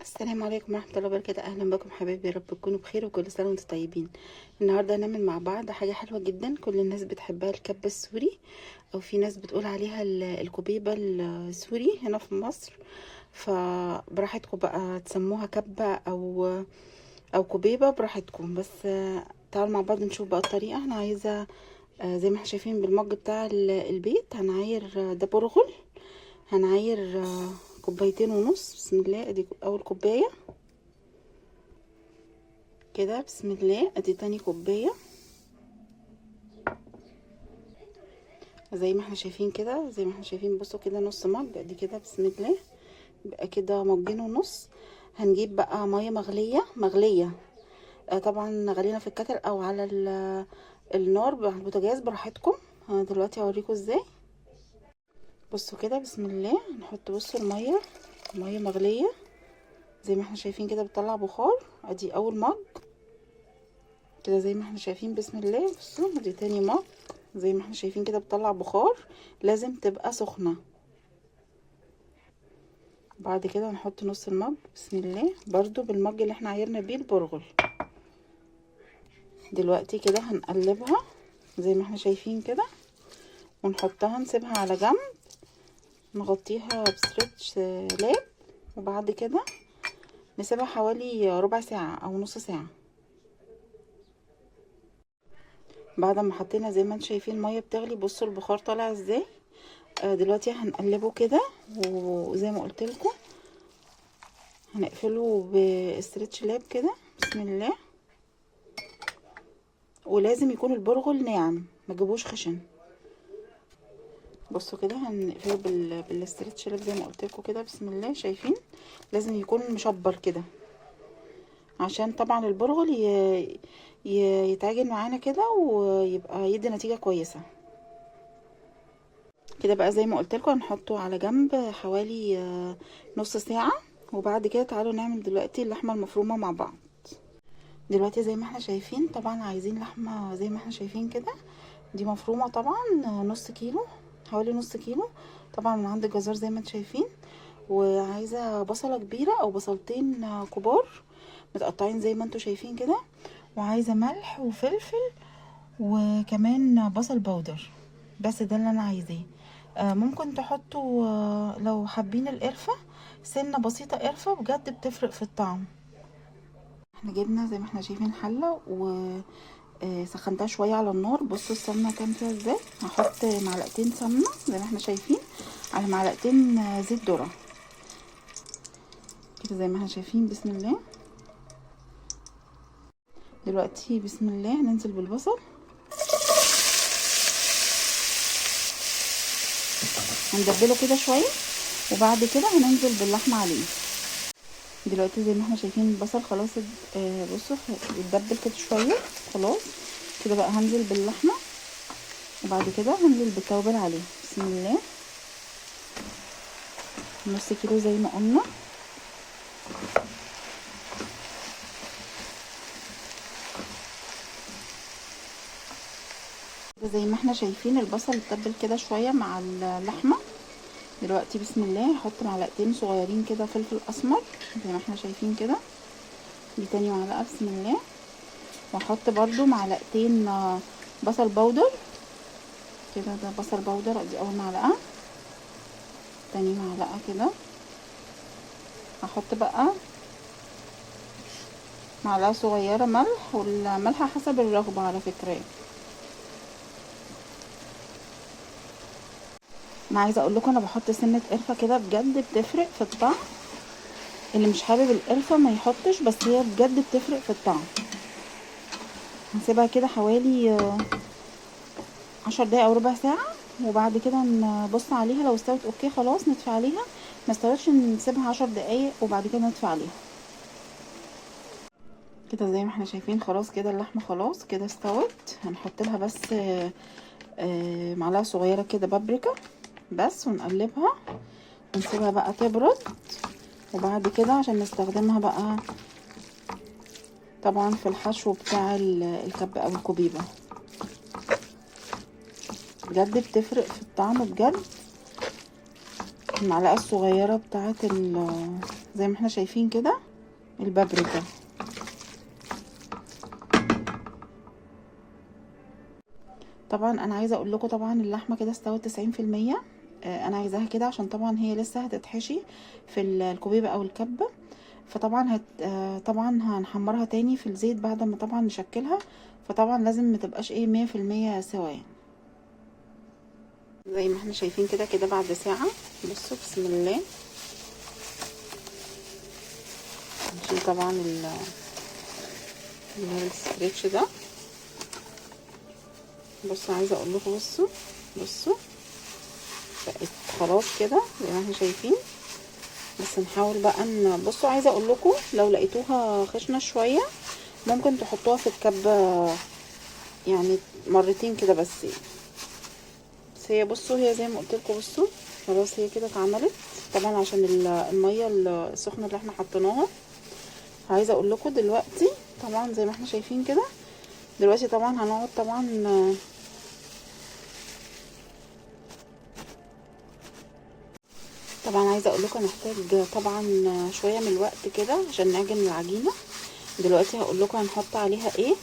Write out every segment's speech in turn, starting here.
السلام عليكم ورحمة الله وبركاته. أهلا بكم حبايبي، يا رب تكونوا بخير وكل سنة وانتم طيبين. النهاردة هنعمل مع بعض حاجة حلوة جدا، كل الناس بتحبها، الكبة السوري، أو في ناس بتقول عليها الكبيبة السوري هنا في مصر. فبراحتكم بقى تسموها كبة أو كبيبة براحتكم. بس تعالوا مع بعض نشوف بقى الطريقة. أنا عايزة زي ما احنا شايفين بالمج بتاع البيت، هنعاير ده برغل. هنعاير كوبايتين ونص. بسم الله، ادي اول كوبايه كده. بسم الله، ادي تاني كوبايه زي ما احنا شايفين كده. زي ما احنا شايفين بصوا كده، نص مج ادي كده. بسم الله، يبقى كده مجين ونص. هنجيب بقى ميه مغليه طبعا غلينا في الكتل او على النار على البوتاجاز براحتكم. انا دلوقتي هوريكم ازاي. بصوا كده، بسم الله، نحط بصوا ميه مغليه زي ما احنا شايفين كده، بتطلع بخار. ادي اول مج كده زي ما احنا شايفين. بسم الله، بصوا دي تاني مج زي ما احنا شايفين كده، بتطلع بخار. لازم تبقى سخنة. بعد كده هنحط نص المج بسم الله، برضو بالمج اللي احنا عايرنا بيه البرغل. دلوقتي كده هنقلبها زي ما احنا شايفين كده، ونحطها نسيبها على جنب، نغطيها بستريتش لاب. وبعد كده نسيبها حوالي ربع ساعة او نص ساعة. بعد ما حطينا زي ما انتم شايفين المية بتغلي، بصوا البخار طالع ازاي. دلوقتي هنقلبه كده، وزي ما قلت لكم هنقفله باسترتش لاب كده. بسم الله. ولازم يكون البرغل ناعم، ما تجيبوش خشن. بصوا كده هنقفله بالاسترتش لاب زي ما قلت لكم كده. بسم الله، شايفين لازم يكون مشبر كده، عشان طبعا البرغل يتعجن معانا كده ويبقى يدي نتيجة كويسة كده. بقى زي ما قلت لكم هنحطه على جنب حوالي نص ساعة. وبعد كده تعالوا نعمل دلوقتي اللحمة المفرومة مع بعض. دلوقتي زي ما احنا شايفين طبعا عايزين لحمة زي ما احنا شايفين كده. دي مفرومة طبعا نص كيلو، حوالي نص كيلو طبعا من عند الجزار زي ما انتم شايفين. وعايزة بصلة كبيرة او بصلتين كبار متقطعين زي ما انتم شايفين كده. وعايزة ملح وفلفل وكمان بصل بودر. بس ده اللي انا عايزاه. ممكن تحطوا لو حابين القرفة سنة بسيطة، قرفة بجد بتفرق في الطعم. احنا جبنا زي ما احنا شايفين حلة سخنتها شوية على النار. بصوا السمنة كام فيها ازاي. هحط معلقتين سمنة زي ما احنا شايفين على معلقتين زيت ذرة كده زي ما احنا شايفين. بسم الله. دلوقتي بسم الله هننزل بالبصل، هندبله كده شوية. وبعد كده هننزل باللحمة عليه. دلوقتي زي ما احنا شايفين البصل خلاص بصوا اتدبل كده شوية خلاص. كده بقى هنزل باللحمة، وبعد كده هنزل بالتوابل عليه. بسم الله. نص كيلو زي ما قلنا. زي ما احنا شايفين البصل اتبل كده شوية مع اللحمة. دلوقتي بسم الله هحط معلقتين صغيرين كده فلفل اسمر زي ما احنا شايفين كده. دي تاني معلقة بسم الله. واحط برضو معلقتين بصل بودر كده. ده بصل بودر، ادي اول معلقة. تاني معلقة كده. هحط بقى معلقة صغيرة ملح، والملح حسب الرغبة على فكرة. انا عايزه اقول لكم انا بحط سنه قرفه كده بجد بتفرق في الطعم. اللي مش حابب القرفه ما يحطش، بس هي بجد بتفرق في الطعم. هنسيبها كده حوالي 10 دقايق او ربع ساعه. وبعد كده نبص عليها، لو استوت اوكي خلاص نطفي عليها. ما استوتش نسيبها 10 دقايق وبعد كده نطفي عليها. كده زي ما احنا شايفين خلاص كده اللحمه خلاص كده استوت. هنحط لها بس معلقه صغيره كده بابريكا بس، ونقلبها ونسيبها بقى تبرد. وبعد كده عشان نستخدمها بقى طبعا في الحشو بتاع الكبة او الكبيبة. بجد بتفرق في الطعم بجد. المعلقه الصغيره بتاعه زي ما احنا شايفين كده البابريكا. طبعا انا عايزه اقول لكم طبعا اللحمه كده استوت 90%. انا عايزاها كده عشان طبعا هي لسه هتتحشي في الكوبيبه او الكبه، فطبعا طبعا هنحمرها تاني في الزيت بعد ما طبعا نشكلها، فطبعا لازم متبقاش ايه 100% سوا. زي ما احنا شايفين كده كده بعد ساعه. بصوا بسم الله، نشيل طبعا اللي هو الستريتش ده. بصوا عايزه اقول لكم، بصوا بقت خلاص كده زي ما احنا شايفين. بس نحاول بقى بصوا عايزه اقول لكم لو لقيتوها خشنه شويه ممكن تحطوها في الكبه يعني مرتين كده بس هي بصوا هي زي ما قلت لكم. بصوا خلاص هي كده اتعملت طبعا عشان الميه السخنه اللي احنا حطيناها. عايزه اقول لكم دلوقتي طبعا زي ما احنا شايفين كده، دلوقتي طبعا هنقعد طبعا عايزه اقول لكم هنحتاج طبعا شويه من الوقت كده عشان نعجن العجينه. دلوقتي هقول لكم هنحط عليها ايه.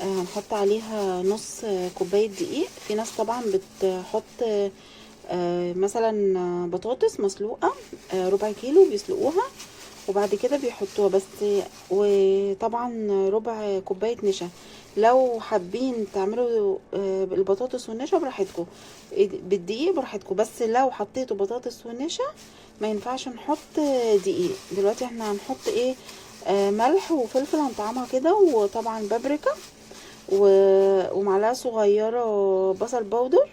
هنحط عليها نص كوبايه دقيق. في ناس طبعا بتحط مثلا بطاطس مسلوقه ربع كيلو بيسلقوها وبعد كده بيحطوها بس، وطبعا ربع كوبايه نشا. لو حابين تعملوا البطاطس والنشا براحتكم، بالدقيق براحتكم، بس لو حطيتوا بطاطس والنشا ما ينفعش نحط دقيق. دلوقتي احنا هنحط ايه ملح وفلفل هنطعمها كده، وطبعا بابريكا ومعلقه صغيره بصل بودر.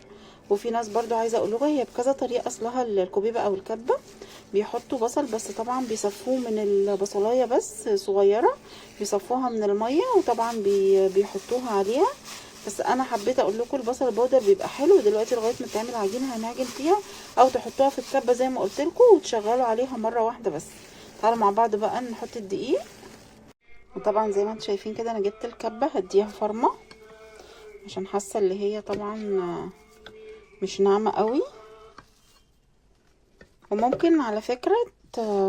وفي ناس برضو عايزه اقول لكم هي بكذا طريقه اصلها الكوبيبه او الكبه، بيحطوا بصل بس طبعا بيصفوه من البصلايه بس صغيره، بيصفوها من الميه وطبعا بيحطوها عليها. بس انا حبيت اقول لكم البصل البودر بيبقى حلو. دلوقتي لغايه ما تعمل عجينه هنعجن فيها او تحطوها في الكبه زي ما قلت لكم وتشغلوا عليها مره واحده بس. تعالوا مع بعض بقى نحط الدقيق. وطبعا زي ما انتم شايفين كده انا جبت الكبه هديها فرمه عشان حاسه اللي هي طبعا مش ناعمه قوي. وممكن على فكره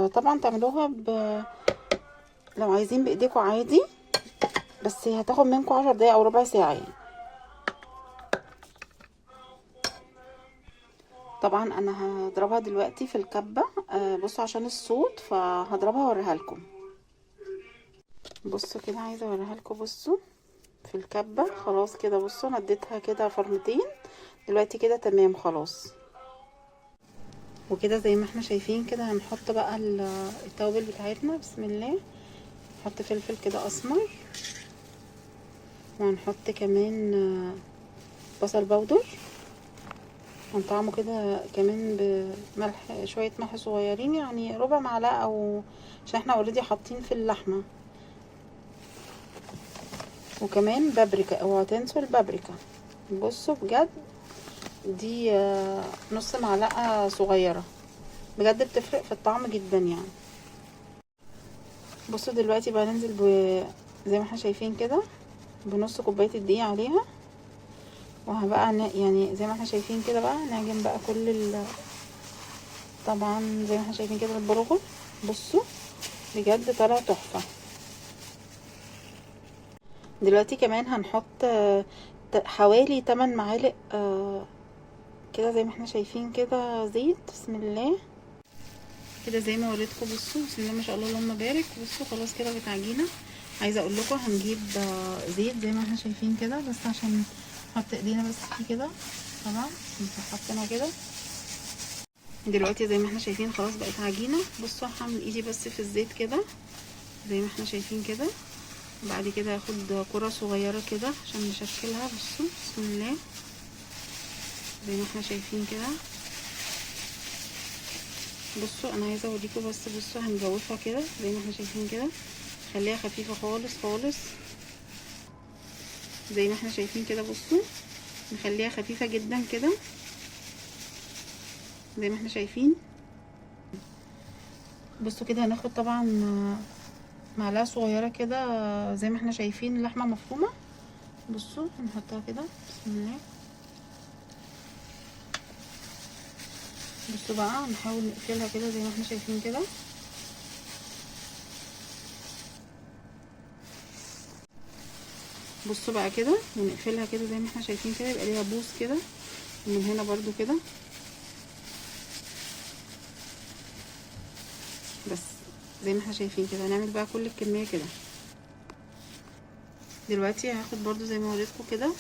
طبعا تعملوها لو عايزين بايديكم عادي، بس هتاخد منكم 10 دقايق او ربع ساعه يعني. طبعا انا هضربها دلوقتي في الكبه بصوا عشان الصوت، فهضربها واوريها لكم. بصوا كده عايزه اوريها لكم. بصوا في الكبه خلاص كده. بصوا انا اديتها كده فرمتين دلوقتي كده تمام خلاص. وكده زي ما احنا شايفين كده هنحط بقى التوابل بتاعتنا. بسم الله. نحط فلفل كده اسمر، وهنحط كمان بصل بودر، هنطعمه كده كمان بملح، شويه ملح صغيرين يعني ربع معلقه، او عشان احنا اوريدي حاطين في اللحمه. وكمان بابريكا، اوعوا تنسوا البابريكا. بصوا بجد دي نص معلقه صغيره، بجد بتفرق في الطعم جدا يعني. بصوا دلوقتي بقى ننزل زي ما احنا شايفين كده بنص كوبايه الدقيق عليها، وهبقى يعني زي ما احنا شايفين كده بقى نعجن بقى كل طبعا زي ما احنا شايفين كده البرغل. بصوا بجد طلع تحفه. دلوقتي كمان هنحط حوالي 8 معالق كده زي ما احنا شايفين كده زيت. بسم الله كده زي ما وريتكم. بصوا بسم الله ما شاء الله اللهم بارك. بصوا خلاص كده بقت عجينه. عايزه اقول لكم هنجيب زيت زي ما احنا شايفين كده بس عشان نحط ايدينا بس فيه كده. طبعا حطينا كده دلوقتي زي ما احنا شايفين خلاص بقت عجينه. بصوا هعمل ايدي بس في الزيت كده زي ما احنا شايفين كده. بعد كده هاخد كرة صغيره كده عشان نشكلها. بصوا بسم الله زي ما احنا شايفين كده. بصوا انا عايزه اوريكم بس. بصوا هنجوفها كده زي ما احنا شايفين كده، خليها خفيفه خالص خالص زي ما احنا شايفين كده. بصوا نخليها خفيفه جدا كده زي ما احنا شايفين. بصوا كده هناخد طبعا معلقه صغيره كده زي ما احنا شايفين لحمه مفرومه. بصوا هنحطها كده بسم الله بصوا بقى هنحاول نقفلها كده زي ما احنا شايفين كده. بصوا بقى كده ونقفلها كده زي ما احنا شايفين كده، يبقى ليها بوس كده ومن هنا برضو كده بس زي ما احنا شايفين كده. هنعمل بقى كل الكمية كده. دلوقتي هاخد برضو زي ما وريتكم كده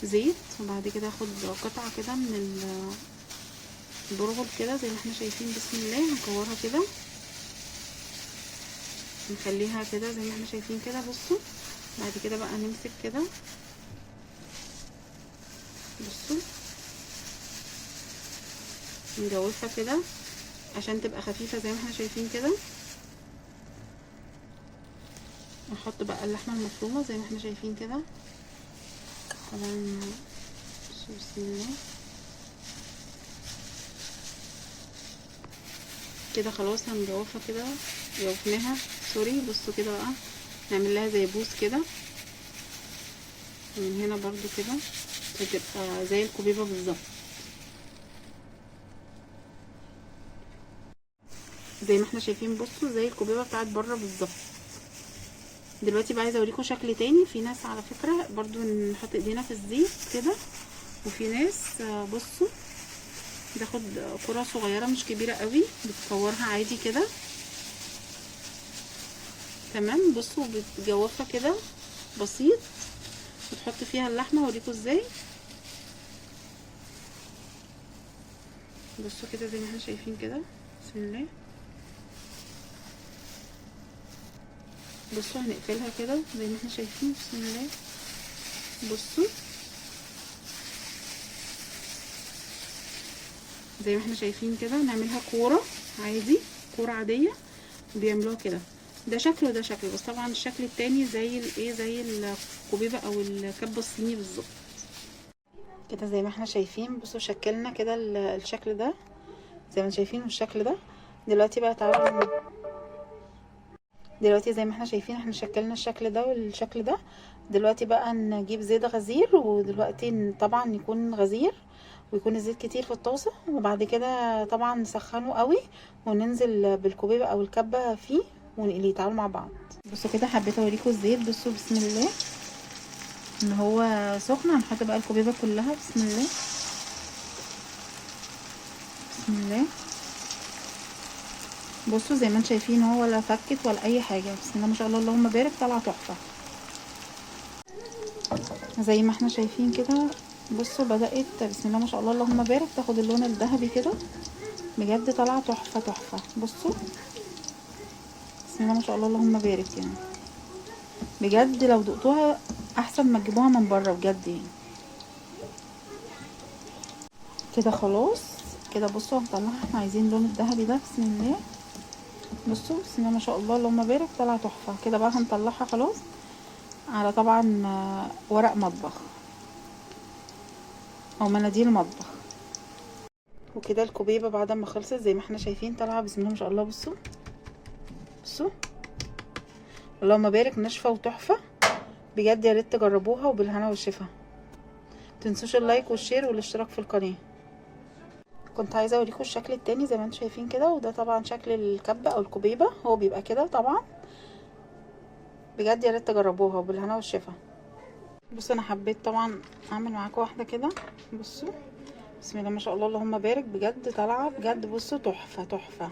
زيت، وبعد كده هاخد قطعة كده من البرغل كده زي ما احنا شايفين. بسم الله هنكورها كده، نخليها كده زي ما احنا شايفين كده. بصوا بعد كده بقى نمسك كده، بصوا نجوفها كده عشان تبقى خفيفة زي ما احنا شايفين كده. نحط بقى اللحمة المفرومة زي ما احنا شايفين كده طبعا. بسم الله كده خلاص هنجوفها كده، جوفناها سوري. بصوا كده بقى نعمل لها زي بوس كده من هنا برضو كده هتبقى زي الكوبيبة بالظبط زي ما احنا شايفين. بصوا زي الكوبيبة بتاعت بره بالظبط. دلوقتي بقى عايزه اوريكم شكل تاني. في ناس على فكره برضو نحط ايدينا في الزيت كده، وفي ناس بصوا تاخد كرة صغيره مش كبيره قوي بتكورها عادي كده تمام. بصوا بتجوفها كده بسيط وتحط فيها اللحمه. اوريكم ازاي. بصوا كده زي ما احنا شايفين كده. بسم الله. بصوا هنقفلها كده زي ما احنا شايفين. بسم الله. بصوا زي ما احنا شايفين كده. نعملها كوره عادي، كوره عاديه بيعملوها كده. ده شكل وده شكل، بس طبعا الشكل التاني زي الايه، زي الكوبيبه او الكبه الصيني بالظبط كده زي ما احنا شايفين. بصوا شكلنا كده الشكل ده زي ما شايفين والشكل ده. دلوقتي بقى تعالوا، دلوقتي زي ما احنا شايفين احنا شكلنا الشكل ده والشكل ده. دلوقتي بقى نجيب زيت غزير، ودلوقتي طبعا يكون غزير ويكون الزيت كتير في الطاسه، وبعد كده طبعا نسخنه قوي وننزل بالكوبيبه او الكبه فيه ونقليه. تعالوا مع بعض. بصوا كده حبيت اوريكم الزيت. بصوا بسم الله ان هو سخن. هنحط بقى الكوبيبه كلها. بسم الله بسم الله. بصوا زي ما انتم شايفين هو ولا فكت ولا اي حاجه. بسم الله ما شاء الله اللهم بارك، طالعه تحفه زي ما احنا شايفين كده. بصوا بدات بسم الله ما شاء الله اللهم بارك تاخد اللون الذهبي كده بجد، طالعه تحفه تحفه. بصوا بسم الله ما شاء الله اللهم بارك، يعني بجد لو دقتوها احسن ما تجيبوها من بره بجد يعني. كده خلاص كده. بصوا هنطلعها، احنا عايزين اللون الذهبي ده. بسم الله. بصوا بسم الله ما شاء الله اللهم بارك، طالعه تحفه كده. بقى هنطلعها خلاص على طبعا ورق مطبخ او مناديل مطبخ. وكده الكوبيبه بعد ما خلصت زي ما احنا شايفين طالعه بسم الله ما شاء الله. بصوا بصوا اللهم بارك، ناشفه وتحفه بجد. يا ريت تجربوها وبالهنا والشفا. متنسوش اللايك والشير والاشتراك في القناه. كنت عايزه اوريكم الشكل التاني زي ما انتم شايفين كده، وده طبعا شكل الكبه او الكوبيبه. هو بيبقى كده طبعا بجد. يا ريت تجربوها وبالهنا والشفا. بصوا انا حبيت طبعا اعمل معاكم واحده كده. بصوا بسم الله ما شاء الله اللهم بارك بجد، طالعه بجد. بصوا تحفه تحفه.